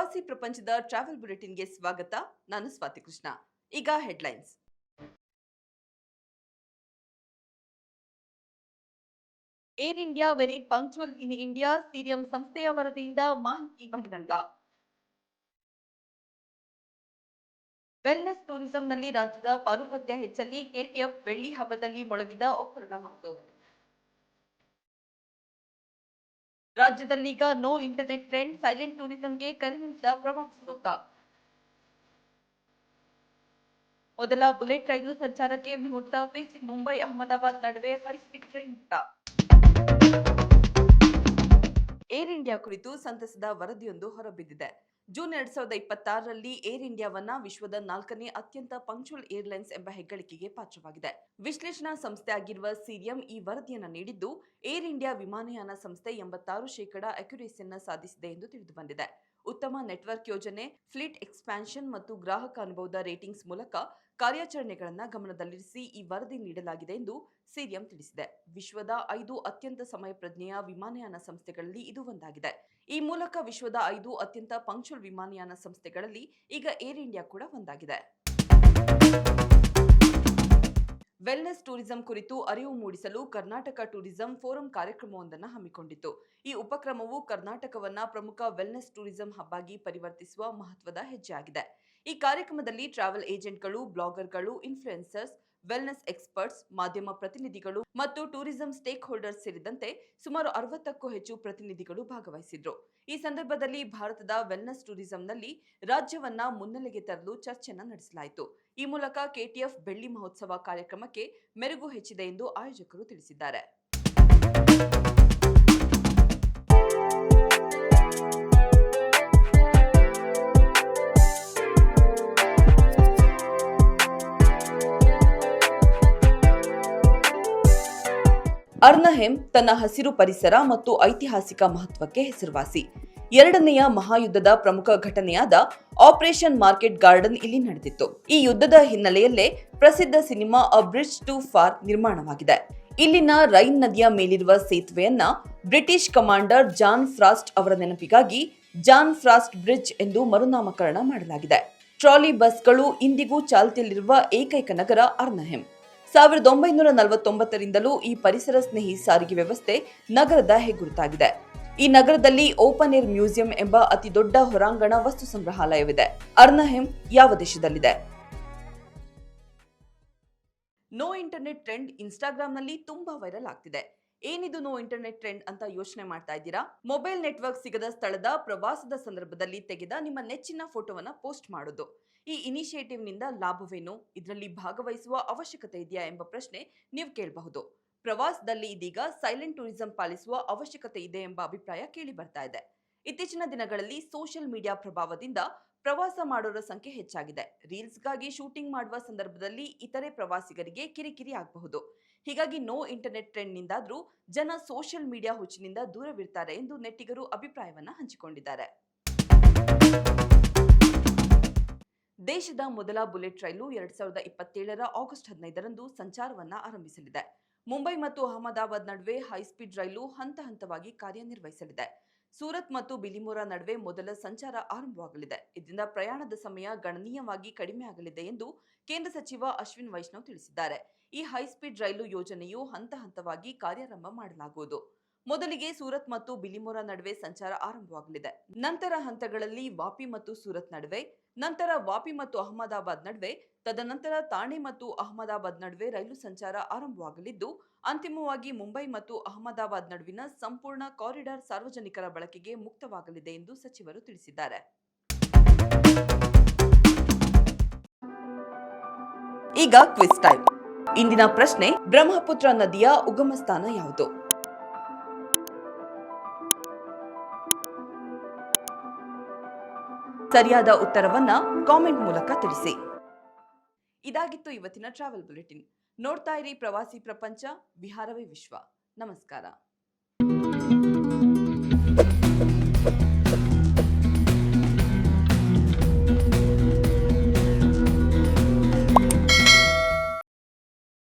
ಪ್ರವಾಸಿ ಪ್ರಪಂಚದ ಟ್ರಾವೆಲ್ ಬುಲೆಟಿನ್ಗೆ ಸ್ವಾಗತ. ನಾನು ಸ್ವಾತಿ ಕೃಷ್ಣ. ಈಗ headlines. Air India very punctual in India, Cirium ಸಂಸ್ಥೆಯ ವರದಿಯಿಂದ ಮಾಹಿತಿ ಬಂದಂತ. ವೆಲ್ನೆಸ್ ಟೂರಿಸಂನಲ್ಲಿ ರಾಜ್ಯದ ಪಾರುಪತ್ಯ ಹೆಚ್ಚಲಿ, ಕೆಟಿಎಫ್ ಬೆಳ್ಳಿ ಹಬ್ಬದಲ್ಲಿ ಮೊಳಗಿದ ಒಕ್ಕರಣ ಮಾತು. ರಾಜ್ಯದಲ್ಲೀಗ ನೋ ಇಂಟರ್ನೆಟ್ ಟ್ರೆಂಡ್, ಸೈಲೆಂಟ್ ಟೂರಿಸಂಗೆ ಕರೆ ನೀಡಿದ ಪ್ರವಾಸ ಸೂಕ್ತ. ಮೊದಲ ಬುಲೆಟ್ ರೈಲು ಸಂಚಾರಕ್ಕೆ ಮುಹೂರ್ತ ಫಿಕ್ಸ್, ಮುಂಬೈ ಅಹಮದಾಬಾದ್ ನಡುವೆ ಹೈಸ್ಪೀಡ್ ಟ್ರೈನ್ ಮುಕ್ತ. ಏರ್ ಇಂಡಿಯಾ ಕುರಿತು ಸಂತಸದ ವರದಿಯೊಂದು ಹೊರಬಿದ್ದಿದೆ. ಜೂನ್ 2026ರಲ್ಲಿ ಏರ್ ಇಂಡಿಯಾವನ್ನ ವಿಶ್ವದ 4ನೇ ಅತ್ಯಂತ ಪಂಕ್ಚುವಲ್ ಏರ್ಲೈನ್ಸ್ ಎಂಬ ಹೆಗ್ಗಳಿಕೆಗೆ ಪಾತ್ರವಾಗಿದೆ. ವಿಶ್ಲೇಷಣಾ ಸಂಸ್ಥೆ ಆಗಿರುವ ಸಿರಿಯಂ ಈ ವರದಿಯನ್ನು ನೀಡಿದ್ದು, ಏರ್ ಇಂಡಿಯಾ ವಿಮಾನಯಾನ ಸಂಸ್ಥೆ 86% ಅಕ್ಯುರೇಸಿಯನ್ನ ಸಾಧಿಸಿದೆ ಎಂದು ತಿಳಿದುಬಂದಿದೆ. ಉತ್ತಮ ನೆಟ್ವರ್ಕ್ ಯೋಜನೆ, ಫ್ಲೀಟ್ ಎಕ್ಸ್ಪ್ಯಾನ್ಷನ್ ಮತ್ತು ಗ್ರಾಹಕ ಅನುಭವದ ರೇಟಿಂಗ್ಸ್ ಮೂಲಕ ಕಾರ್ಯಾಚರಣೆಗಳನ್ನು ಗಮನದಲ್ಲಿರಿಸಿ ಈ ವರದಿ ನೀಡಲಾಗಿದೆ ಎಂದು ಸಿರಿಯಂ ತಿಳಿಸಿದೆ. ವಿಶ್ವದ 5 ಅತ್ಯಂತ ಸಮಯ ಪ್ರಜ್ಞೆಯ ವಿಮಾನಯಾನ ಸಂಸ್ಥೆಗಳಲ್ಲಿ ಇದು ಒಂದಾಗಿದೆ. ಈ ಮೂಲಕ ವಿಶ್ವದ 5 ಅತ್ಯಂತ ಪಂಕ್ಚುವಲ್ ವಿಮಾನಯಾನ ಸಂಸ್ಥೆಗಳಲ್ಲಿ ಈಗ ಏರ್ ಇಂಡಿಯಾ ಕೂಡ ಒಂದಾಗಿದೆ. ವೆಲ್ನೆಸ್ ಟೂರಿಸಂ ಕುರಿತು ಅರಿವು ಮೂಡಿಸಲು ಕರ್ನಾಟಕ ಟೂರಿಸಂ ಫೋರಂ ಕಾರ್ಯಕ್ರಮವೊಂದನ್ನು ಹಮ್ಮಿಕೊಂಡಿತ್ತು. ಈ ಉಪಕ್ರಮವು ಕರ್ನಾಟಕವನ್ನ ಪ್ರಮುಖ ವೆಲ್ನೆಸ್ ಟೂರಿಸಂ ಹಬ್ ಆಗಿ ಪರಿವರ್ತಿಸುವ ಮಹತ್ವದ ಹೆಜ್ಜೆಯಾಗಿದೆ. ಈ ಕಾರ್ಯಕ್ರಮದಲ್ಲಿ ಟ್ರಾವೆಲ್ ಏಜೆಂಟ್ಗಳು, ಬ್ಲಾಗರ್ಗಳು, ಇನ್ಫ್ಲುಯೆನ್ಸರ್ಸ್, ವೆಲ್ನೆಸ್ ಎಕ್ಸ್ಪರ್ಟ್ಸ್, ಮಾಧ್ಯಮ ಪ್ರತಿನಿಧಿಗಳು ಮತ್ತು ಟೂರಿಸಂ ಸ್ಟೇಕ್ ಹೋಲ್ಡರ್ಸ್ ಸೇರಿದಂತೆ ಸುಮಾರು 60ಕ್ಕೂ ಹೆಚ್ಚು ಪ್ರತಿನಿಧಿಗಳು ಭಾಗವಹಿಸಿದ್ರು. ಈ ಸಂದರ್ಭದಲ್ಲಿ ಭಾರತದ ವೆಲ್ನೆಸ್ ಟೂರಿಸಂನಲ್ಲಿ ರಾಜ್ಯವನ್ನ ಮುನ್ನೆಲೆಗೆ ತರಲು ಚರ್ಚೆಯನ್ನು ನಡೆಸಲಾಯಿತು. ಈ ಮೂಲಕ ಕೆಟಿಎಫ್ ಬೆಳ್ಳಿ ಮಹೋತ್ಸವ ಕಾರ್ಯಕ್ರಮಕ್ಕೆ ಮೆರುಗು ಹೆಚ್ಚಿದೆ ಎಂದು ಆಯೋಜಕರು ತಿಳಿಸಿದ್ದಾರೆ. ಅರ್ನಹೆಮ್ ತನ್ನ ಹಸಿರು ಪರಿಸರ ಮತ್ತು ಐತಿಹಾಸಿಕ ಮಹತ್ವಕ್ಕೆ ಹೆಸರುವಾಸಿ. ಎರಡನೆಯ ಮಹಾಯುದ್ಧದ ಪ್ರಮುಖ ಘಟನೆಯಾದ ಆಪರೇಷನ್ ಮಾರ್ಕೆಟ್ ಗಾರ್ಡನ್ ಇಲ್ಲಿ ನಡೆದಿತ್ತು. ಈ ಯುದ್ಧದ ಹಿನ್ನೆಲೆಯಲ್ಲೇ ಪ್ರಸಿದ್ಧ cinema a bridge too far ನಿರ್ಮಾಣವಾಗಿದೆ. ಇಲ್ಲಿನ ರೈನ್ ನದಿಯ ಮೇಲಿರುವ ಸೇತುವೆಯನ್ನ ಬ್ರಿಟಿಷ್ ಕಮಾಂಡರ್ ಜಾನ್ ಫ್ರಾಸ್ಟ್ ಅವರ ನೆನಪಿಗಾಗಿ ಜಾನ್ ಫ್ರಾಸ್ಟ್ ಬ್ರಿಡ್ಜ್ ಎಂದು ಮರುನಾಮಕರಣ ಮಾಡಲಾಗಿದೆ. ಟ್ರಾಲಿ ಬಸ್ಗಳು ಇಂದಿಗೂ ಚಾಲ್ತಿಯಲ್ಲಿರುವ ಏಕೈಕ ನಗರ ಅರ್ನಹೆಮ್. 1949ರಿಂದಲೂ ಈ ಪರಿಸರ ಸ್ನೇಹಿ ಸಾರಿಗೆ ವ್ಯವಸ್ಥೆ ನಗರದ ಹೆಗ್ಗುರುತಾಗಿದೆ. ಈ ನಗರದಲ್ಲಿ ಓಪನ್ ಏರ್ ಮ್ಯೂಸಿಯಂ ಎಂಬ ಅತಿ ದೊಡ್ಡ ಹೊರಾಂಗಣ ವಸ್ತು ಸಂಗ್ರಹಾಲಯವಿದೆ. ಅರ್ನಹೆಮ್ ಯಾವ ದೇಶದಲ್ಲಿದೆ? ನೋ ಇಂಟರ್ನೆಟ್ ಟ್ರೆಂಡ್ ಇನ್ಸ್ಟಾಗ್ರಾಂನಲ್ಲಿ ತುಂಬಾ ವೈರಲ್ ಆಗ್ತಿದೆ. ಏನಿದು ನೋ ಇಂಟರ್ನೆಟ್ ಟ್ರೆಂಡ್ ಅಂತ ಯೋಚನೆ ಮಾಡ್ತಾ ಇದ್ದೀರಾ? ಮೊಬೈಲ್ ನೆಟ್ವರ್ಕ್ ಸಿಗದ ಸ್ಥಳದ ಪ್ರವಾಸದ ಸಂದರ್ಭದಲ್ಲಿ ತೆಗೆದ ನಿಮ್ಮ ನೆಚ್ಚಿನ ಫೋಟೋವನ್ನ ಪೋಸ್ಟ್ ಮಾಡೋದು. ಈ ಇನಿಷಿಯೇಟಿವ್ ನಿಂದ ಲಾಭವೇನು? ಇದರಲ್ಲಿ ಭಾಗವಹಿಸುವ ಅವಶ್ಯಕತೆ ಇದೆಯಾ ಎಂಬ ಪ್ರಶ್ನೆ ನೀವು ಕೇಳಬಹುದು. ಪ್ರವಾಸದಲ್ಲಿ ಇದೀಗ ಸೈಲೆಂಟ್ ಟೂರಿಸಂ ಪಾಲಿಸುವ ಅವಶ್ಯಕತೆ ಇದೆ ಎಂಬ ಅಭಿಪ್ರಾಯ ಕೇಳಿ ಬರ್ತಾ ಇದೆ. ಇತ್ತೀಚಿನ ದಿನಗಳಲ್ಲಿ ಸೋಷಿಯಲ್ ಮೀಡಿಯಾ ಪ್ರಭಾವದಿಂದ ಪ್ರವಾಸ ಮಾಡೋರ ಸಂಖ್ಯೆ ಹೆಚ್ಚಾಗಿದೆ. ರೀಲ್ಸ್ಗಾಗಿ ಶೂಟಿಂಗ್ ಮಾಡುವ ಸಂದರ್ಭದಲ್ಲಿ ಇತರೆ ಪ್ರವಾಸಿಗರಿಗೆ ಕಿರಿಕಿರಿ ಆಗಬಹುದು. ಹೀಗಾಗಿ ನೋ ಇಂಟರ್ನೆಟ್ ಟ್ರೆಂಡ್ ನಿಂದಾದ್ರೂ ಜನ ಸೋಷಿಯಲ್ ಮೀಡಿಯಾ ಹುಚ್ಚಿನಿಂದ ದೂರವಿರ್ತಾರೆ ಎಂದು ನೆಟ್ಟಿಗರು ಅಭಿಪ್ರಾಯವನ್ನ ಹಂಚಿಕೊಂಡಿದ್ದಾರೆ. ದೇಶದ ಮೊದಲ ಬುಲೆಟ್ ರೈಲು 2027ರ ಆಗಸ್ಟ್ 15ರಂದು ಸಂಚಾರವನ್ನ ಆರಂಭಿಸಲಿದೆ. ಮುಂಬೈ ಮತ್ತು ಅಹಮದಾಬಾದ್ ನಡುವೆ ಹೈಸ್ಪೀಡ್ ರೈಲು ಹಂತ ಹಂತವಾಗಿ ಕಾರ್ಯನಿರ್ವಹಿಸಲಿದೆ. ಸೂರತ್ ಮತ್ತು ಬಿಲಿಮೋರಾ ನಡುವೆ ಮೊದಲ ಸಂಚಾರ ಆರಂಭವಾಗಲಿದೆ. ಇದರಿಂದ ಪ್ರಯಾಣದ ಸಮಯ ಗಣನೀಯವಾಗಿ ಕಡಿಮೆ ಆಗಲಿದೆ ಎಂದು ಕೇಂದ್ರ ಸಚಿವ ಅಶ್ವಿನ್ ವೈಷ್ಣವ್ ತಿಳಿಸಿದ್ದಾರೆ. ಈ ಹೈಸ್ಪೀಡ್ ರೈಲು ಯೋಜನೆಯು ಹಂತ ಹಂತವಾಗಿ ಕಾರ್ಯಾರಂಭ ಮಾಡಲಾಗುವುದು. ಮೊದಲಿಗೆ ಸೂರತ್ ಮತ್ತು ಬಿಲಿಮೋರಾ ನಡುವೆ ಸಂಚಾರ ಆರಂಭವಾಗಲಿದೆ. ನಂತರ ಹಂತಗಳಲ್ಲಿ ವಾಪಿ ಮತ್ತು ಸೂರತ್ ನಡುವೆ, ನಂತರ ವಾಪಿ ಮತ್ತು ಅಹಮದಾಬಾದ್ ನಡುವೆ, ತದನಂತರ ಥಾಣೆ ಮತ್ತು ಅಹಮದಾಬಾದ್ ನಡುವೆ ರೈಲು ಸಂಚಾರ ಆರಂಭವಾಗಲಿದ್ದು, ಅಂತಿಮವಾಗಿ ಮುಂಬೈ ಮತ್ತು ಅಹಮದಾಬಾದ್ ನಡುವಿನ ಸಂಪೂರ್ಣ ಕಾರಿಡಾರ್ ಸಾರ್ವಜನಿಕರ ಬಳಕೆಗೆ ಮುಕ್ತವಾಗಲಿದೆ ಎಂದು ಸಚಿವರು ತಿಳಿಸಿದ್ದಾರೆ. ಈಗ ಕ್ವಿಜ್ ಟೈಮ್. ಇಂದಿನ ಪ್ರಶ್ನೆ, ಬ್ರಹ್ಮಪುತ್ರ ನದಿಯ ಉಗಮ ಸ್ಥಾನ ಯಾವುದು? ಸರಿಯಾದ ಉತ್ತರವನ್ನ ಕಾಮೆಂಟ್ ಮೂಲಕ ತಿಳಿಸಿ. ಇದಾಗಿತ್ತು ಇವತ್ತಿನ ಟ್ರಾವೆಲ್ ಬುಲೆಟಿನ್. ನೋಡ್ತಾ ಇರಿ ಪ್ರವಾಸಿ ಪ್ರಪಂಚ, ವಿಹಾರವೇ ವಿಶ್ವ. ನಮಸ್ಕಾರ.